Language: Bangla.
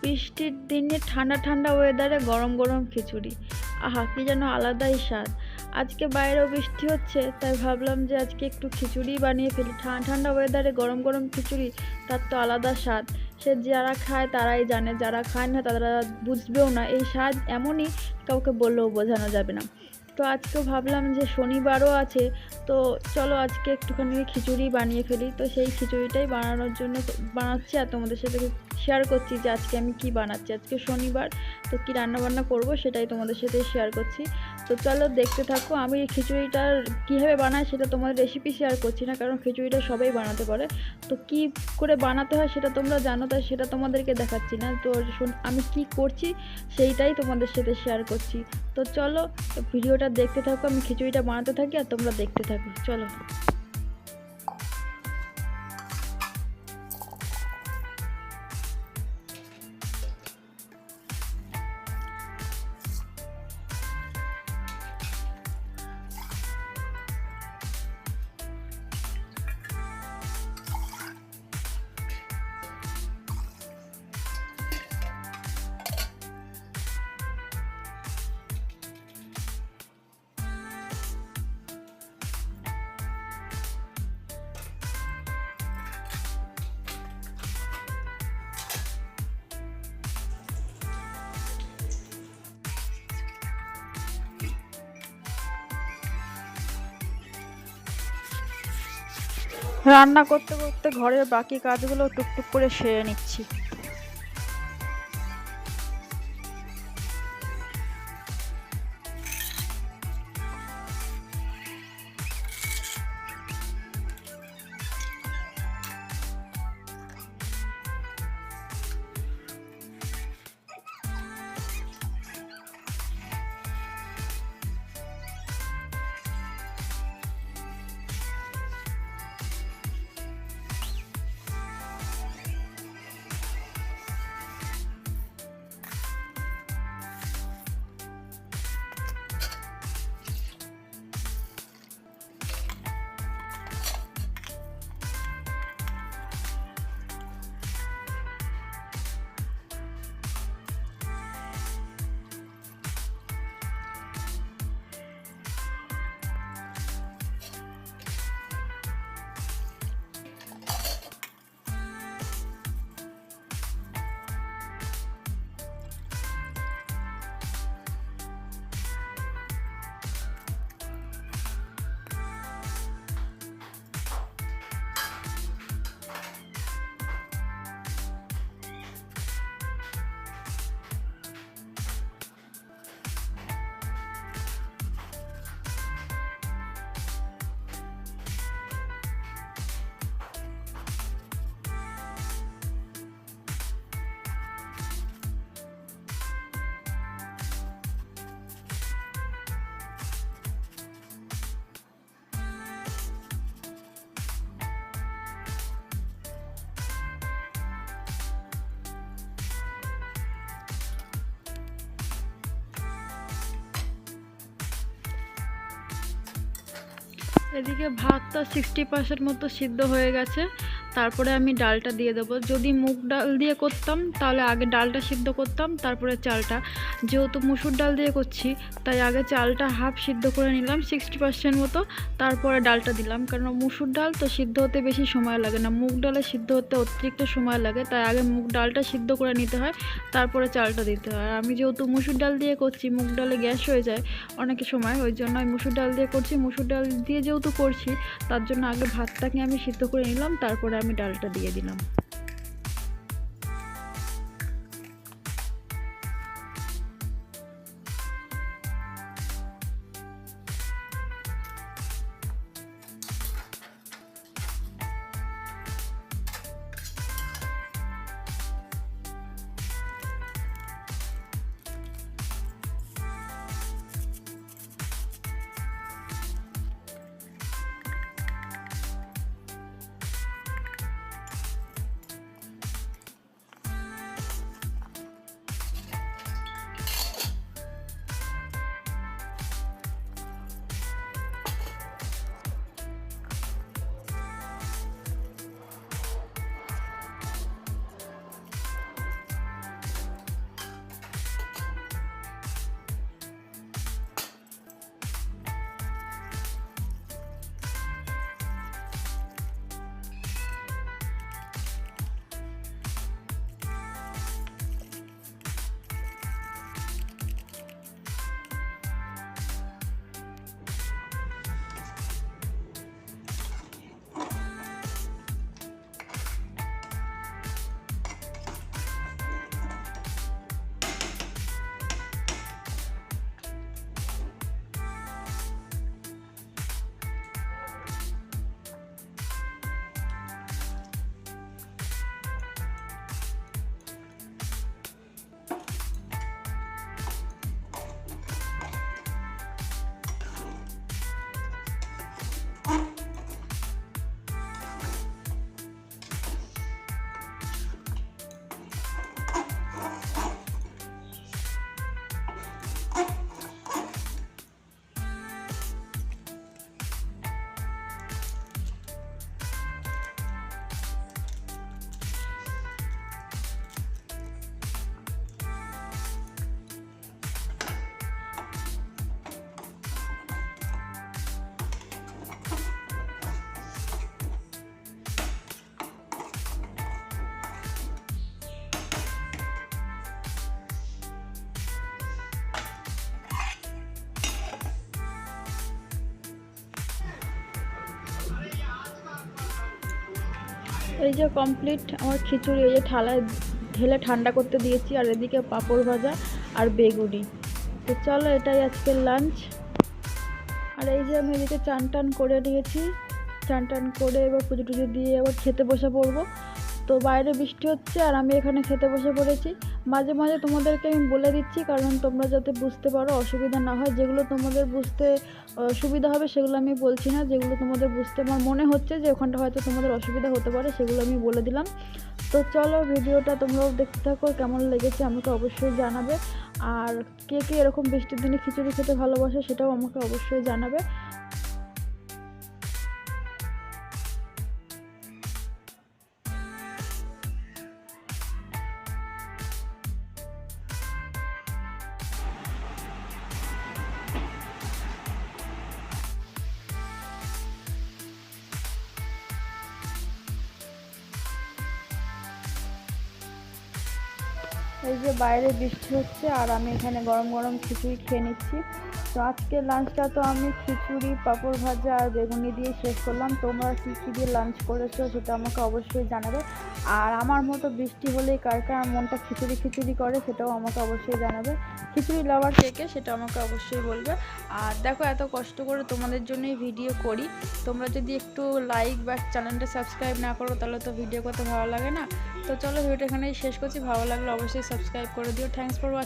বৃষ্টির দিনে ঠান্ডা ঠান্ডা ওয়েদারে গরম গরম খিচুড়ি, আহা কি যেন আলাদাই স্বাদ। আজকে বাইরেও বৃষ্টি হচ্ছে, তাই ভাবলাম যে আজকে একটু খিচুড়ি বানিয়ে ফেলি। ঠান্ডা ঠান্ডা ওয়েদারে গরম গরম খিচুড়ি, তার তো আলাদা স্বাদ। সে যারা খায় তারাই জানে, যারা খায় না তারা বুঝবেও না। এই স্বাদ এমনই, কাউকে বললেও বোঝানো যাবে না। তো আজকেও ভাবলাম যে শনিবারও আছে, তো চলো আজকে একটুখানি খিচুড়ি বানিয়ে ফেলি। তো সেই খিচুড়িটাই বানানোর জন্য বানাচ্ছি আর তোমাদের সাথে শেয়ার করছি যে আজকে আমি কি বানাচ্ছি। আজকে শনিবার, তো কি রান্না বান্না করব সেটাই তোমাদের সাথে শেয়ার করছি। তো চলো দেখতে থাকো। আমি এই খিচুড়িটা কীভাবে বানাই সেটা তোমাদের রেসিপি শেয়ার করছি না, কারণ খিচুড়িটা সবাই বানাতে পারে। তো কি করে বানাতে হয় সেটা তোমরা জানো, তাই সেটা তোমাদেরকে দেখাচ্ছি না। তো আমি কি করছি সেইটাই তোমাদের সাথে শেয়ার করছি। তো চলো ভিডিওটা দেখতে থাকো, আমি খিচুড়িটা বানাতে থাকি আর তোমরা দেখতে থাকো, চলো। রান্না করতে করতে ঘরের বাকি কাজগুলো টুকটুক করে সেরে নিচ্ছি। এদিকে ভাতটা 60% মতো সিদ্ধ হয়ে গেছে। তারপরে আমি ডালটা দিয়ে দেবো। যদি মুগ ডাল দিয়ে করতাম তাহলে আগে ডালটা সিদ্ধ করতাম, তারপরে চালটা। যেহেতু মুসুর ডাল দিয়ে করছি, তাই আগে চালটা হাফ সিদ্ধ করে নিলাম 60% মতো, তারপরে ডালটা দিলাম। কারণ মুসুর ডাল তো সিদ্ধ হতে বেশি সময় লাগে না, মুগ ডালে সিদ্ধ হতে অতিরিক্ত সময় লাগে, তাই আগে মুগ ডালটা সিদ্ধ করে নিতে হয়, তারপরে চালটা দিতে হয়। আর আমি যেহেতু মুসুর ডাল দিয়ে করছি, মুগ ডালে গ্যাস হয়ে যায় অনেক সময়, ওই জন্য আমি মুসুর ডাল দিয়ে করছি। মুসুর ডাল দিয়ে যেহেতু করছি, তার জন্য আগে ভাতটাকে আমি সিদ্ধ করে নিলাম, তারপরে আমি ডালটা দিয়ে দিলাম। এই যে কমপ্লিট আমার খিচুড়ি, এই যে থালায় ঢেলে ঠান্ডা করতে দিয়েছি, আর এদিকে পাঁপড় ভাজা আর বেগুনি। তো চলো এটাই আজকের লাঞ্চ। আর এই যে আমি এদিকে চান টান করে নিয়েছি, চান টান করে এবার পুজো টুজো দিয়ে আবার খেতে বসে পড়বো। তো বাইরে বৃষ্টি হচ্ছে আর আমি এখানে খেতে বসে পড়েছি। মাঝে মাঝে তোমাদেরকে আমি বলে দিচ্ছি, কারণ তোমরা যাতে বুঝতে পারো, অসুবিধা না হয়। যেগুলো তোমাদের বুঝতে সুবিধা হবে সেগুলো আমি বলছি না, যেগুলো তোমাদের বুঝতে আমার মনে হচ্ছে যে ওখানটা হয়তো তোমাদের অসুবিধা হতে পারে, সেগুলো আমি বলে দিলাম। তো চলো ভিডিওটা তোমরাও দেখতে থাকো, কেমন লেগেছে আমাকে অবশ্যই জানাবে। আর কে কে এরকম বৃষ্টির দিনে খিচুড়ি খেতে ভালোবাসে সেটাও আমাকে অবশ্যই জানাবে। এই যে বাইরে বৃষ্টি হচ্ছে আর আমি এখানে গরম গরম খিচুড়ি খেয়ে নিচ্ছি। তো আজকের লাঞ্চটা তো আমি খিচুড়ি, পাঁপড় ভাজা আর বেগুনি দিয়ে শেষ করলাম। তোমরা কী কী দিয়ে লাঞ্চ করেছো সেটা আমাকে অবশ্যই জানাবে। আর আমার মতো বৃষ্টি হলেই কার কার মনটা খিচুড়ি খিচুড়ি করে সেটাও আমাকে অবশ্যই জানাবে। খিচুড়ি লাভার কে কে সেটা আমাকে অবশ্যই বলবে। আর দেখো এত কষ্ট করে তোমাদের জন্যই ভিডিও করি, তোমরা যদি একটু লাইক বা চ্যানেলটা সাবস্ক্রাইব না করো তাহলে তো ভিডিও করতে ভালো লাগে না। তো চলো ভিডিওটা এখানেই শেষ করছি, ভালো লাগলে অবশ্যই সাবস্ক্রাইব করে দিও। Thanks for watching.